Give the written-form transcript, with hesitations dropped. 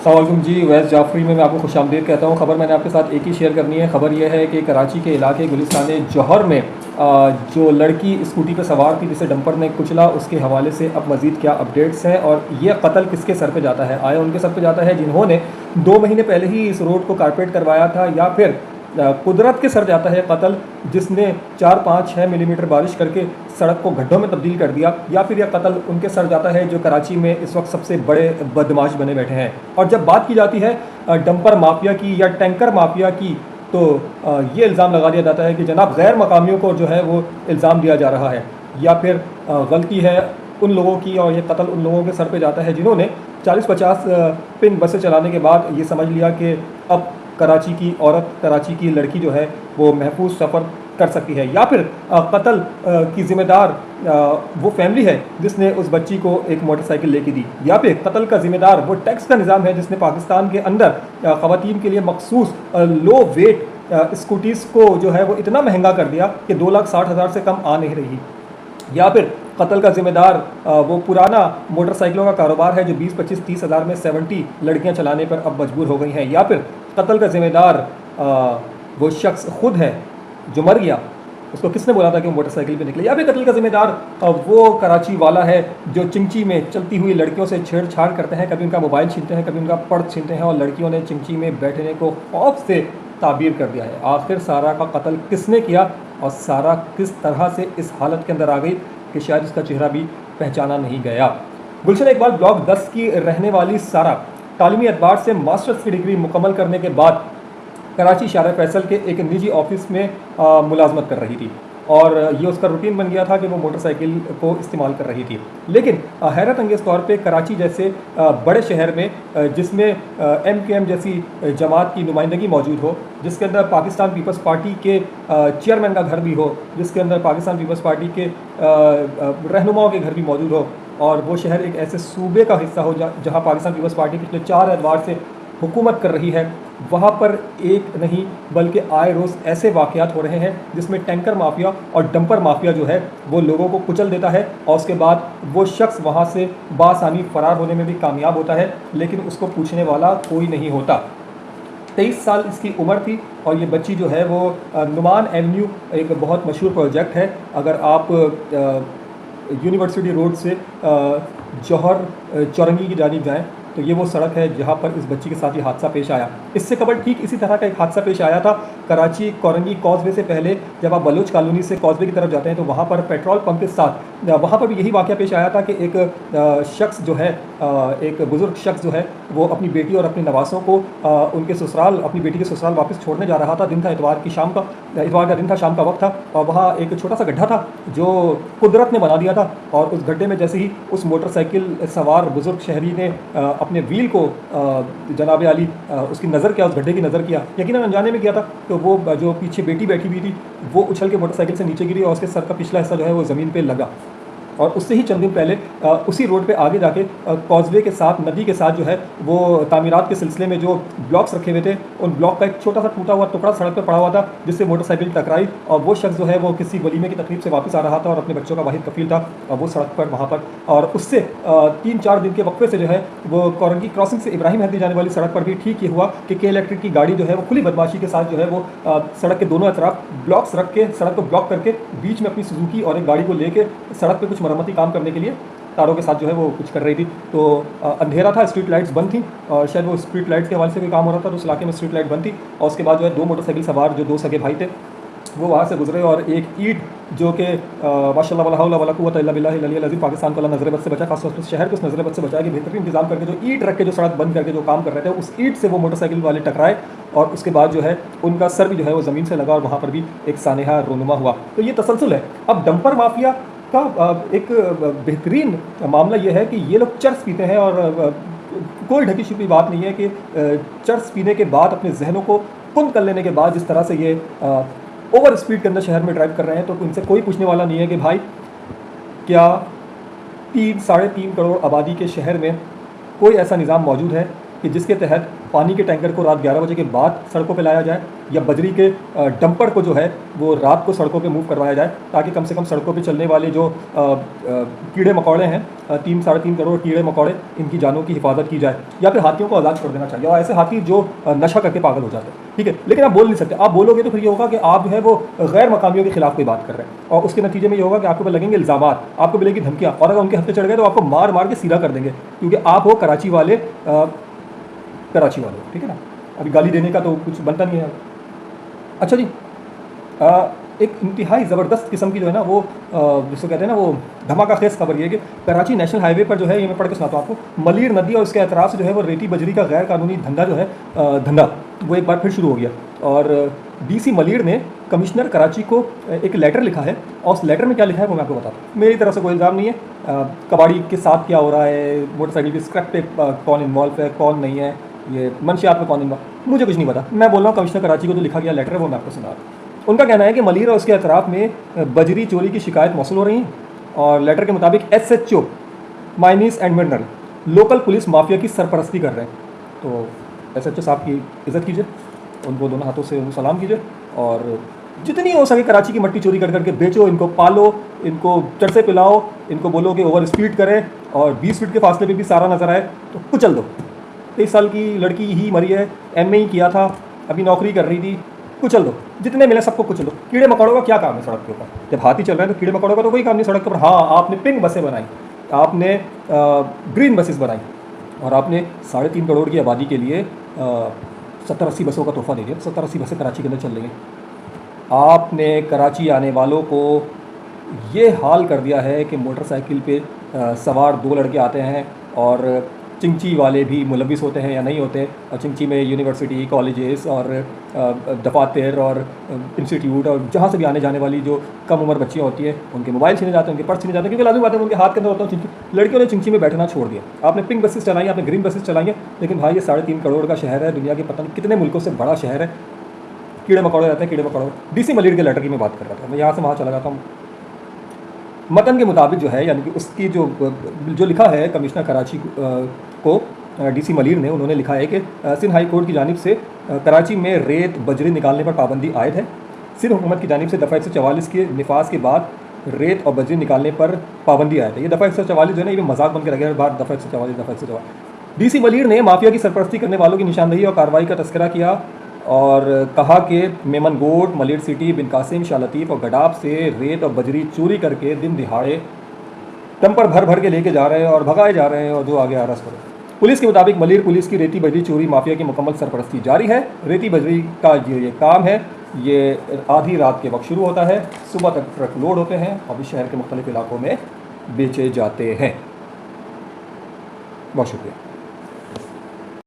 अस्सलामुअलैकुम जी, वैस जाफरी में मैं आपको खुशामदीद कहता हूँ। ख़बर मैंने आपके साथ एक ही शेयर करनी है। ख़बर यह है कि कराची के इलाके गुलिस्तान जौहर में जो लड़की स्कूटी पर सवार थी जिसे डंपर ने कुचला, उसके हवाले से अब मज़ीद क्या अपडेट्स हैं और ये कत्ल किसके सर पे जाता है। आया उनके सर पे जाता है जिन्होंने 2 महीने पहले ही इस रोड को कारपेट करवाया था, या फिर कुदरत के सर जाता है कत्ल जिसने 4-5-6 मिलीमीटर बारिश करके सड़क को गड्ढों में तब्दील कर दिया, या फिर यह कत्ल उनके सर जाता है जो कराची में इस वक्त सबसे बड़े बदमाश बने बैठे हैं। और जब बात की जाती है डंपर माफिया की या टैंकर माफिया की, तो ये इल्ज़ाम लगा दिया जाता है कि जनाब गैर मकामियों को जो है वो इल्ज़ाम दिया जा रहा है, या फिर गलती है उन लोगों की और ये कत्ल उन लोगों के सर पे जाता है जिन्होंने 40-50 पिन बसें चलाने के बाद ये समझ लिया कि अब कराची की औरत, कराची की लड़की जो है वो महफूज सफ़र कर सकती है, या फिर कत्ल की ज़िम्मेदार वो फैमिली है जिसने उस बच्ची को एक मोटरसाइकिल लेके दी, या फिर कत्ल का ज़िम्मेदार वो टैक्स का निज़ाम है जिसने पाकिस्तान के अंदर ख़वातीन के लिए मखसूस लो वेट स्कूटीज़ को जो है वो इतना महंगा कर दिया कि 2,60,000 से कम आ नहीं रही, या फिर कत्ल का ज़िम्मेदार वो पुराना मोटरसाइकिलों का कारोबार है जो 20-25-30 हज़ार में 70 लड़कियां चलाने पर अब मजबूर हो गई हैं, या फिर कत्ल का ज़िम्मेदार वो शख्स खुद है जो मर गया, उसको किसने बोला था कि वो मोटरसाइकिल पे निकले, या फिर कत्ल का ज़िम्मेदार वो कराची वाला है जो चिंची में चलती हुई लड़कियों से छेड़छाड़ करते हैं, कभी उनका मोबाइल छीनते हैं, कभी उनका पर्स छीनते हैं, और लड़कियों ने चिंची में बैठने को खौफ से ताबीर कर दिया है। आखिर सारा का कत्ल किसने किया और सारा किस तरह से इस हालत के अंदर आ गई कि शायद इसका चेहरा भी पहचाना नहीं गया। गुलशन इकबाल ब्लॉक 10 की रहने वाली सारा तालीमी एतबार से मास्टर्स की डिग्री मुकम्मल करने के बाद कराची शारा फैसल के एक निजी ऑफिस में मुलाजमत कर रही थी, और ये उसका रूटीन बन गया था कि वो मोटरसाइकिल को इस्तेमाल कर रही थी। लेकिन हैरत अंगेज़ तौर पे कराची जैसे बड़े शहर में जिसमें MKM जैसी जमात की नुमाइंदगी मौजूद हो, जिसके अंदर पाकिस्तान पीपल्स पार्टी के चेयरमैन का घर भी हो, जिसके अंदर पाकिस्तान पीपल्स पार्टी के रहनुमाओं के घर भी मौजूद हो, और वो शहर एक ऐसे सूबे का हिस्सा हो जहाँ पाकिस्तान पीपल्स पार्टी पिछले 4 एतवार से हुकूमत कर रही है, वहाँ पर एक नहीं बल्कि आए रोज़ ऐसे वाक़यात हो रहे हैं जिसमें टैंकर माफिया और डंपर माफिया जो है वो लोगों को कुचल देता है, और उसके बाद वो शख्स वहाँ से बासानी फ़रार होने में भी कामयाब होता है, लेकिन उसको पूछने वाला कोई नहीं होता। 23 साल इसकी उम्र थी, और ये बच्ची जो है वो नुमान एवेन्यू एक बहुत मशहूर प्रोजेक्ट है। अगर आप यूनिवर्सिटी रोड से जौहर चौरंगी की जानिब जाएँ तो ये वो सड़क है जहाँ पर इस बच्ची के साथ ये हादसा पेश आया। इससे कबल ठीक इसी तरह का एक हादसा पेश आया था कराची कोरंगी कॉजवे से पहले। जब आप बलूच कॉलोनी से कॉजवे की तरफ जाते हैं तो वहाँ पर पेट्रोल पंप के साथ वहाँ पर भी यही वाक़या पेश आया था कि एक शख्स जो है, एक बुज़ुर्ग शख्स जो है वो अपनी बेटी और अपने नवासों को उनके ससुराल, अपनी बेटी के ससुराल वापस छोड़ने जा रहा था। दिन था इतवार का दिन था, शाम का वक्त था, और वहाँ एक छोटा सा गड्ढा था जो कुदरत ने बना दिया था, और उस गड्ढे में जैसे ही उस मोटरसाइकिल सवार बुज़ुर्ग शहरी ने अपने व्हील को जनाब अली उसकी नज़र किया, उस गड्ढे की नज़र किया, यकीनन अनजाने में किया था, तो वो जो पीछे बेटी बैठी हुई थी वो उछल के मोटरसाइकिल से नीचे गिरी और उसके सर का पिछला हिस्सा जो है वो ज़मीन पे लगा। और उससे ही चंद दिन पहले उसी रोड पे आगे जाके कॉजवे के साथ, नदी के साथ जो है वो तामीरात के सिलसिले में जो ब्लॉक्स रखे हुए थे, उन ब्लॉक का एक छोटा सा टूटा हुआ टुकड़ा सड़क पे पड़ा हुआ था जिससे मोटरसाइकिल टकराई, और वो शख्स जो है वो किसी वलीमे की तकरीब से वापस आ रहा था और अपने बच्चों का वाहिद कफील था, और वो सड़क पर वहाँ पर, और उससे 3-4 दिन के वक्फे से जो है वो कोरंगी क्रॉसिंग से इब्राहिम हरदी जाने वाली सड़क पर भी ठीक ये हुआ कि के इलेक्ट्रिक की गाड़ी जो है वो खुली बदमाशी के साथ जो है वो सड़क के दोनों तरफ ब्लॉक्स रख के, सड़क को ब्लॉक करके, बीच में अपनी सुजुकी और एक गाड़ी को लेके सड़क पे कुछ मरम्मती काम करने के लिए तारों के साथ जो है वो कुछ कर रही थी। तो अंधेरा था, स्ट्रीट लाइट्स बंद थी, और शायद वो स्ट्रीट लाइट्स के हवाले से कोई काम हो रहा था, तो उस इलाके में स्ट्रीट लाइट बंद थी, और उसके बाद जो है 2 मोटरसाइकिल सवार जो 2 सगे भाई थे वो वहाँ से गुजरे, और एक ईंट जो कि माशाल्लाह वला हौला वला कुव्वता इल्ला बिल्लाह अल-अली अज़ीम पाकिस्तान को अल्लाह नज़र बद से बचा, खासतौर पर शहर को उस नज़र बद से बचाया कि बेहतरीन इंतजाम करके जो ईंट रख के जो सड़क बंद करके जो काम कर रहे थे, उस ईंट से वो मोटरसाइकिल वाले टकराए, और उसके बाद जो है उनका सर भी जो है वो ज़मीन से लगा, और वहाँ पर भी एक सानेहा रोनुमा हुआ। तो ये तसलसल है। अब डंपर माफिया का एक बेहतरीन मामला ये है कि ये लोग चर्स पीते हैं, और कोई ढकी छुपी बात नहीं है कि चर्स पीने के बाद अपने जहनों को कुंद कर लेने के बाद जिस तरह से ये ओवर स्पीड के अंदर शहर में ड्राइव कर रहे हैं, तो उनसे कोई पूछने वाला नहीं है कि भाई क्या 3-3.5 करोड़ आबादी के शहर में कोई ऐसा निज़ाम मौजूद है कि जिसके तहत पानी के टैंकर को रात 11 बजे के बाद सड़कों पे लाया जाए, या बजरी के डंपर को जो है वो रात को सड़कों पे मूव करवाया जाए, ताकि कम से कम सड़कों पे चलने वाले जो कीड़े मकोड़े हैं, 3-3.5 करोड़ कीड़े मकोड़े, इनकी जानों की हिफाजत की जाए। या फिर हाथियों को आज़ाद छोड़ देना चाहिए, और ऐसे हाथी जो नशा करके पागल हो जाते हैं, ठीक है। लेकिन आप बोल नहीं सकते, आप बोलोगे तो फिर ये होगा कि आप जो है वो गैर मकामियों के खिलाफ कोई बात कर रहे हैं, और उसके नतीजे में ये होगा कि आपके ऊपर लगेंगे इल्ज़ामात, आपको मिलेगी धमकियाँ, और अगर उनके हफ्ते चढ़ गए तो आपको मार मार के सीधा कर देंगे, क्योंकि आप हो कराची वाले, ठीक है ना। अभी गाली देने का तो कुछ बनता नहीं है। अच्छा जी, एक इंतहाई ज़बरदस्त किस्म की जो है ना वो जिसको कहते हैं ना वो धमाका खेज़ खबर ये है कि कराची नेशनल हाईवे पर जो है, ये मैं पढ़ के सुनाता हूँ आपको, मलीर नदी और उसके अतराफ से जो है वो रेती बजरी का गैर कानूनी धंधा जो है धंधा वो एक बार फिर शुरू हो गया। और डीसी मलीर ने कमिश्नर कराची को एक लेटर लिखा है, और उस लेटर में क्या लिखा है वो मैं आपको बताता हूँ। मेरी तरफ से कोई इल्ज़ाम नहीं है, कबाड़ी के साथ क्या हो रहा है, मोटरसाइकिल की स्क्रैप पे कौन इन्वॉल्व है कौन नहीं है, ये मंशियात में कौन इन्वॉल्व, मुझे कुछ नहीं पता। मैं बोल रहा हूँ कमिश्नर कराची को जो लिखा गया लेटर है वो मैं आपको सुना रहा हूँ। उनका कहना है कि मलीर और उसके अतराफ में बजरी चोरी की शिकायत मौसूल हो रही है, और लेटर के मुताबिक SHO minus and mineral local police mafia की सरपरस्ती कर रहे हैं। तो SHO साहब की इज़्ज़त कीजिए, उनको दोनों हाथों से सलाम कीजिए, और जितनी हो सके कराची की मट्टी चोरी कर करके बेचो, इनको पालो, इनको चरसे पिलाओ, इनको बोलो कि ओवर स्पीड करें, और 20 फीट के फासले पे भी सारा नज़र आए तो कुचल दो। 23 साल की लड़की ही मरी है, MA ही किया था, अभी नौकरी कर रही थी, कुचल दो, जितने मिले सबको कुचल दो। कीड़े मकोड़ों का क्या काम है सड़क के ऊपर, जब हाथी चल रहे हैं तो कीड़े मकोड़ों का तो कोई काम नहीं सड़क के ऊपर। हाँ, आपने पिंक बसें बनाई, आपने ग्रीन बसेस बनाई, और आपने 3.5 करोड़ की आबादी के लिए 70-80 बसों का तोहफा दे दिया। 70-80 बसें कराची के अंदर चल रही हैं। आपने कराची आने वालों को ये हाल कर दिया है कि मोटरसाइकिल पे सवार 2 लड़के आते हैं, और चिंची वाले भी मुलविस होते हैं या नहीं होते, और चिंची में यूनिवर्सिटी, कॉलेजेस और दफातर और इंस्टीट्यूट और जहाँ से भी आने जाने वाली जो कम उम्र बच्चियाँ होती हैं, उनके मोबाइल छीने जाते हैं, उनके पर्स छीने जाते हैं, क्योंकि लाजमी बात है उनके हाथ के अंदर होता है चिंची। लड़कियों ने चिंची में बैठना छोड़ दिया। आपने पिंक बसेस चलाई, आपने ग्रीन बसेस चलाई हैं, लेकिन भाई ये 3.5 करोड़ का शहर है, दुनिया के पता नहीं कितने मुल्कों से बड़ा शहर है, कीड़े मकोड़े रहते हैं, कीड़े मकोड़े। डीसी मलीर के लेटर की मैं बात कर रहा था, मैं यहाँ से वहाँ चला जाता हूँ। मतन के मुताबिक जो है, यानी कि उसकी जो लिखा है कमिश्नर कराची को डीसी मलीर ने, उन्होंने लिखा है कि सिंध हाई कोर्ट की जानिब से कराची में रेत बजरी निकालने पर पाबंदी आयद है। सिंध हुकूमत की जानिब से दफ़ा 144 के निफाज के बाद रेत और बजरी निकालने पर पाबंदी आयद है। ये दफ़ा 144 जो है ना, ये मजाक बन के रह गया, बार दफ़ा 144। डीसी मलीर ने माफिया की सरपरस्ती करने वालों की निशानदेही और कार्रवाई का तस्करा किया, और कहा कि मेमन गोड, मलीर सिटी, बिन कासिम, शाह लतीफ़ और गडाब से रेत और बजरी चोरी करके दिन दिहाड़े टम्पर भर भर के लेके जा रहे हैं और भगाए जा रहे हैं, और जो आगे आ रहा है। पुलिस के मुताबिक मलीर पुलिस की रेती बजरी चोरी माफिया की मुकम्मल सरपरस्ती जारी है। रेती बजरी का जो ये काम है, ये आधी रात के वक्त शुरू होता है, सुबह तक ट्रक लोड होते हैं और भी शहर के मुख्तलिफ इलाकों में बेचे जाते हैं। बहुत शुक्रिया।